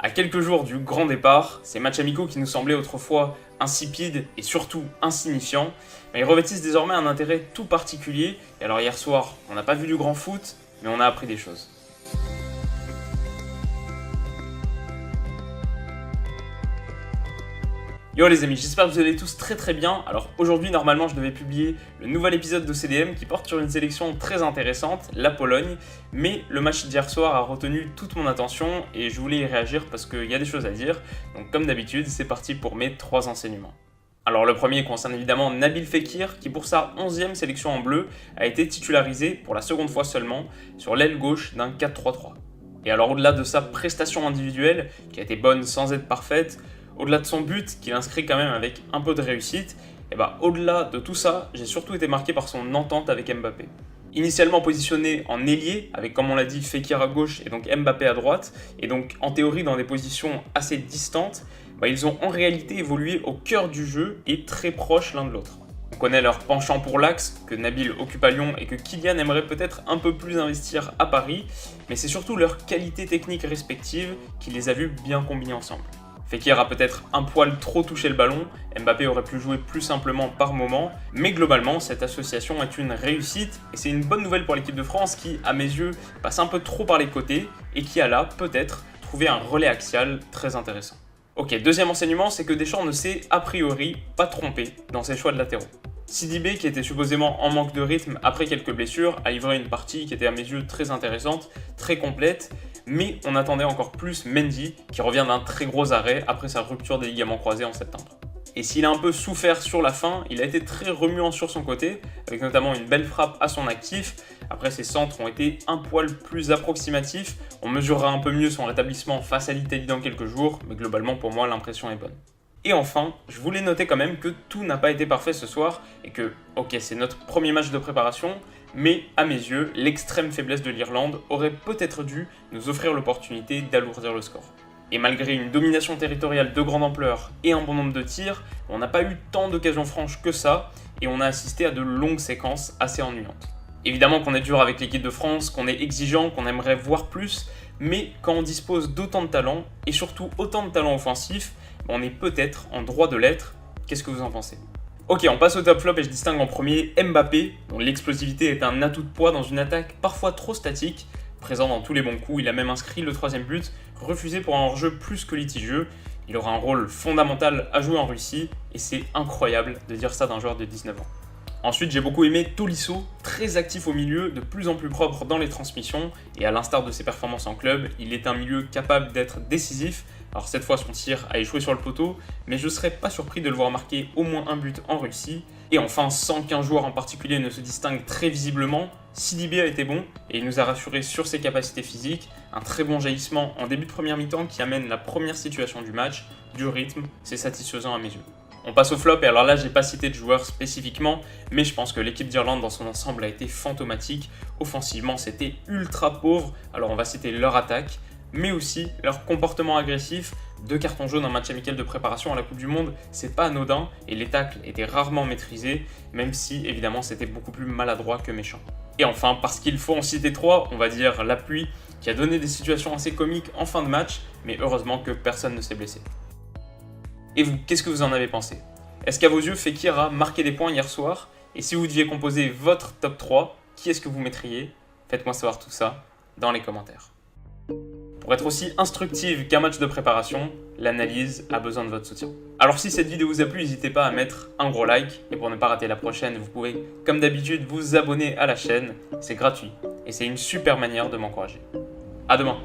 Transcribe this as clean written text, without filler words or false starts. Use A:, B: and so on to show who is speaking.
A: À quelques jours du grand départ, ces matchs amicaux qui nous semblaient autrefois insipides et surtout insignifiants, ils revêtissent désormais un intérêt tout particulier. Et alors hier soir, on n'a pas vu du grand foot, mais on a appris des choses. Yo les amis, j'espère que vous allez tous très bien. Alors aujourd'hui, normalement, je devais publier le nouvel épisode de CDM qui porte sur une sélection très intéressante, la Pologne. Mais le match d'hier soir a retenu toute mon attention et je voulais y réagir parce qu'il y a des choses à dire. Donc comme d'habitude, c'est parti pour mes 3 enseignements. Alors le premier concerne évidemment Nabil Fekir qui pour sa 11e sélection en bleu a été titularisé pour la seconde fois seulement sur l'aile gauche d'un 4-3-3. Et alors au-delà de sa prestation individuelle qui a été bonne sans être parfaite, au-delà de son but qu'il inscrit quand même avec un peu de réussite, et au-delà de tout ça, j'ai surtout été marqué par son entente avec Mbappé. Initialement positionné en ailier, avec comme on l'a dit Fekir à gauche et donc Mbappé à droite, et donc en théorie dans des positions assez distantes, ils ont en réalité évolué au cœur du jeu et très proches l'un de l'autre. On connaît leur penchant pour l'axe, que Nabil occupe à Lyon et que Kylian aimerait peut-être un peu plus investir à Paris, mais c'est surtout leur qualité technique respective qui les a vus bien combinés ensemble. Fekir a peut-être un poil trop touché le ballon, Mbappé aurait pu jouer plus simplement par moment, mais globalement cette association est une réussite et c'est une bonne nouvelle pour l'équipe de France qui, à mes yeux, passe un peu trop par les côtés et qui a là, peut-être, trouvé un relais axial très intéressant. Ok, deuxième enseignement, c'est que Deschamps ne s'est a priori pas trompé dans ses choix de latéraux. Sidibé, qui était supposément en manque de rythme après quelques blessures, a livré une partie qui était à mes yeux très intéressante, très complète, mais on attendait encore plus Mendy, qui revient d'un très gros arrêt après sa rupture des ligaments croisés en septembre. Et s'il a un peu souffert sur la fin, il a été très remuant sur son côté, avec notamment une belle frappe à son actif. Après, ses centres ont été un poil plus approximatifs, on mesurera un peu mieux son rétablissement face à l'Italie dans quelques jours, mais globalement pour moi l'impression est bonne. Et enfin, je voulais noter quand même que tout n'a pas été parfait ce soir et que, ok, c'est notre premier match de préparation, mais à mes yeux, l'extrême faiblesse de l'Irlande aurait peut-être dû nous offrir l'opportunité d'alourdir le score. Et malgré une domination territoriale de grande ampleur et un bon nombre de tirs, on n'a pas eu tant d'occasions franches que ça et on a assisté à de longues séquences assez ennuyantes. Évidemment qu'on est dur avec l'équipe de France, qu'on est exigeant, qu'on aimerait voir plus, mais quand on dispose d'autant de talent et surtout autant de talent offensif, on est peut-être en droit de l'être. Qu'est-ce que vous en pensez ? Ok, on passe au top flop et je distingue en premier Mbappé, dont l'explosivité est un atout de poids dans une attaque parfois trop statique. Présent dans tous les bons coups, il a même inscrit le 3e but, refusé pour un hors-jeu plus que litigieux. Il aura un rôle fondamental à jouer en Russie et c'est incroyable de dire ça d'un joueur de 19 ans. Ensuite, j'ai beaucoup aimé Tolisso, très actif au milieu, de plus en plus propre dans les transmissions et à l'instar de ses performances en club, il est un milieu capable d'être décisif. Alors cette fois, son tir a échoué sur le poteau, mais je ne serais pas surpris de le voir marquer au moins un but en Russie. Et enfin, sans qu'un joueur en particulier ne se distingue très visiblement, Sidibé a été bon et il nous a rassuré sur ses capacités physiques. Un très bon jaillissement en début de première mi-temps qui amène la première situation du match, du rythme, c'est satisfaisant à mes yeux. On passe au flop et alors là, j'ai pas cité de joueurs spécifiquement, mais je pense que l'équipe d'Irlande dans son ensemble a été fantomatique. Offensivement, c'était ultra pauvre, alors on va citer leur attaque, mais aussi leur comportement agressif. 2 cartons jaunes en match amical de préparation à la Coupe du Monde, c'est pas anodin et les tacles étaient rarement maîtrisés, même si évidemment c'était beaucoup plus maladroit que méchant. Et enfin, parce qu'il faut en citer 3, on va dire la pluie, qui a donné des situations assez comiques en fin de match, mais heureusement que personne ne s'est blessé. Et vous, qu'est-ce que vous en avez pensé ? Est-ce qu'à vos yeux, Fekir a marqué des points hier soir ? Et si vous deviez composer votre top 3, qui est-ce que vous mettriez ? Faites-moi savoir tout ça dans les commentaires. Pour être aussi instructive qu'un match de préparation, l'analyse a besoin de votre soutien. Alors si cette vidéo vous a plu, n'hésitez pas à mettre un gros like. Et pour ne pas rater la prochaine, vous pouvez, comme d'habitude, vous abonner à la chaîne. C'est gratuit et c'est une super manière de m'encourager. À demain.